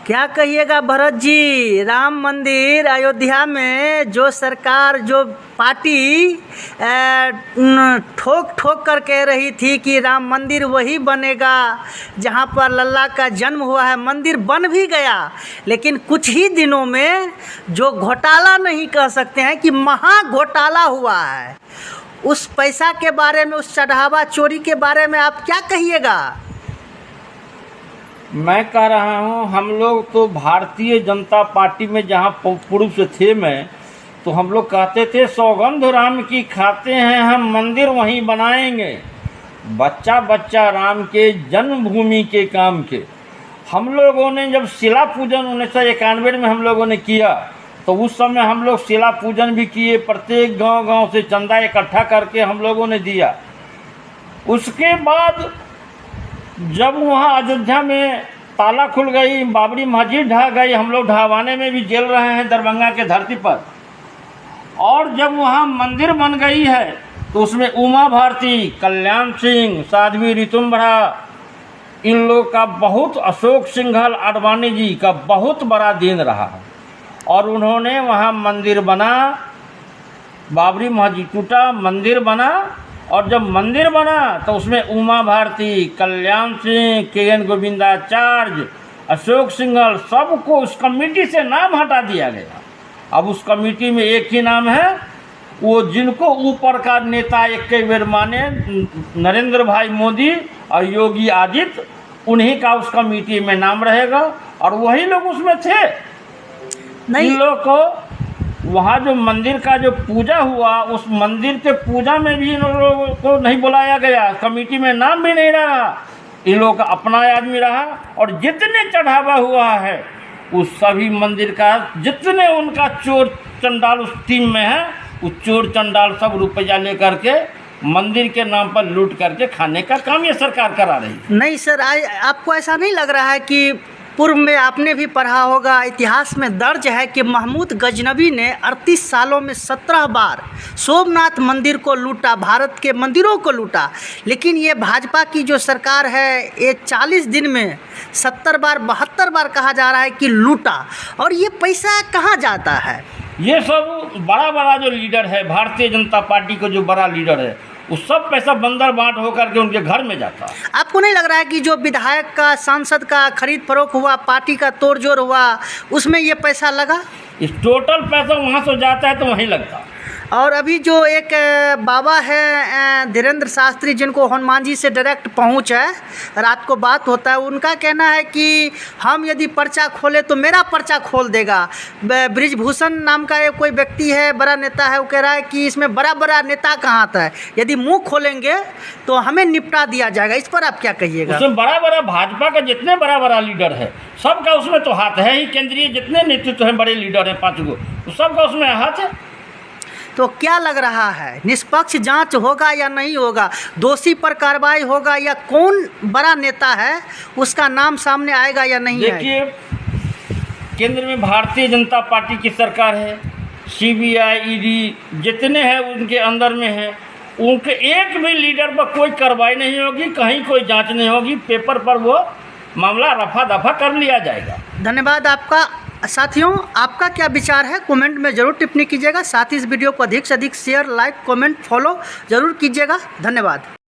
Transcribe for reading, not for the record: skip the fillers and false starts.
क्या कहिएगा भरत जी, राम मंदिर अयोध्या में जो सरकार जो पार्टी ठोक ठोक कर कह रही थी कि राम मंदिर वही बनेगा जहां पर लल्ला का जन्म हुआ है, मंदिर बन भी गया, लेकिन कुछ ही दिनों में जो घोटाला नहीं कह सकते हैं कि महा घोटाला हुआ है, उस पैसा के बारे में, उस चढ़ावा चोरी के बारे में आप क्या कहिएगा? मैं कह रहा हूँ, हम लोग तो भारतीय जनता पार्टी में जहाँ पूर्व से थे मैं, तो हम लोग कहते थे सौगंध राम की खाते हैं हम, मंदिर वहीं बनाएंगे, बच्चा बच्चा राम के जन्मभूमि के काम के। हम लोगों ने जब शिला पूजन 1991 में हम लोगों ने किया, तो उस समय हम लोग शिला पूजन भी किए, प्रत्येक गांव से चंदा इकट्ठा करके हम लोगों ने दिया। उसके बाद जब वहाँ अयोध्या में ताला खुल गई, बाबरी मस्जिद ढह गई, हम लोग ढहवाने में भी जेल रहे हैं दरभंगा के धरती पर, और जब वहाँ मंदिर बन गई है तो उसमें उमा भारती, कल्याण सिंह, साध्वी ऋतुम्बरा, इन लोग का बहुत, अशोक सिंघल, आडवाणी जी का बहुत बड़ा दिन रहा है, और उन्होंने वहाँ मंदिर बना, बाबरी मस्जिद टूटा, मंदिर बना, और जब मंदिर बना तो उसमें उमा भारती, कल्याण सिंह, के.एन. गोविंदाचार्य, अशोक सिंघल, सबको उस कमेटी से नाम हटा दिया गया। अब उस कमेटी में एक ही नाम है, वो जिनको ऊपर का नेता एक कई बार माने, नरेंद्र भाई मोदी और योगी आदित्य, उन्हीं का उस कमेटी में नाम रहेगा, और वही लोग उसमें थे। इन लोग को वहाँ जो मंदिर का जो पूजा हुआ, उस मंदिर के पूजा में भी इन लोगों को नहीं बुलाया गया, कमेटी में नाम भी नहीं रहा, इन लोगों का अपना आदमी रहा, और जितने चढ़ावा हुआ है उस सभी मंदिर का, जितने उनका चोर चंडाल उस टीम में है, उस चोर चंडाल सब रुपया लेकर के मंदिर के नाम पर लूट करके खाने का काम ये सरकार करा रही है। नहीं सर, आपको ऐसा नहीं लग रहा है कि पूर्व में आपने भी पढ़ा होगा, इतिहास में दर्ज है कि महमूद गजनबी ने 38 सालों में 17 बार सोमनाथ मंदिर को लूटा, भारत के मंदिरों को लूटा, लेकिन ये भाजपा की जो सरकार है, ये 40 दिन में 70 बार 72 बार कहा जा रहा है कि लूटा, और ये पैसा कहाँ जाता है? ये सब बड़ा जो लीडर है, भारतीय जनता पार्टी को जो बड़ा लीडर है, वो सब पैसा बंदर बांट होकर के उनके घर में जाता है। आपको नहीं लग रहा है कि जो विधायक का, सांसद का खरीद फरोख्त हुआ, पार्टी का तोड़ जोड़ हुआ, उसमें ये पैसा लगा? इस टोटल पैसा वहाँ से जाता है तो वहीं लगता है। और अभी जो एक बाबा है धीरेन्द्र शास्त्री, जिनको हनुमान जी से डायरेक्ट पहुंच है, रात को बात होता है, उनका कहना है कि हम यदि पर्चा खोले तो मेरा पर्चा खोल देगा। ब्रिजभूषण नाम का एक कोई व्यक्ति है, बड़ा नेता है, वो कह रहा है कि इसमें बड़ा नेता कहाँ आता है, यदि मुंह खोलेंगे तो हमें निपटा दिया जाएगा। इस पर आप क्या कहिएगा? उसमें बड़ा भाजपा का जितने बड़ा लीडर है, सबका उसमें तो हाथ है ही। केंद्रीय जितने नेतृत्व हैं, बड़े लीडर हैं 5 गो, तो सबका उसमें हाथ है। तो क्या लग रहा है, निष्पक्ष जांच होगा या नहीं होगा? दोषी पर कार्रवाई होगा, या कौन बड़ा नेता है उसका नाम सामने आएगा या नहीं? देखिए, केंद्र में भारतीय जनता पार्टी की सरकार है, सीबीआई, ईडी जितने हैं उनके अंदर में है, उनके एक भी लीडर पर कोई कार्रवाई नहीं होगी, कहीं कोई जांच नहीं होगी, पेपर पर वो मामला रफा दफा कर लिया जाएगा। धन्यवाद आपका। साथियों, आपका क्या विचार है, कमेंट में ज़रूर टिप्पणी कीजिएगा। साथ ही इस वीडियो को अधिक से अधिक शेयर, लाइक, कमेंट, फॉलो ज़रूर कीजिएगा। धन्यवाद।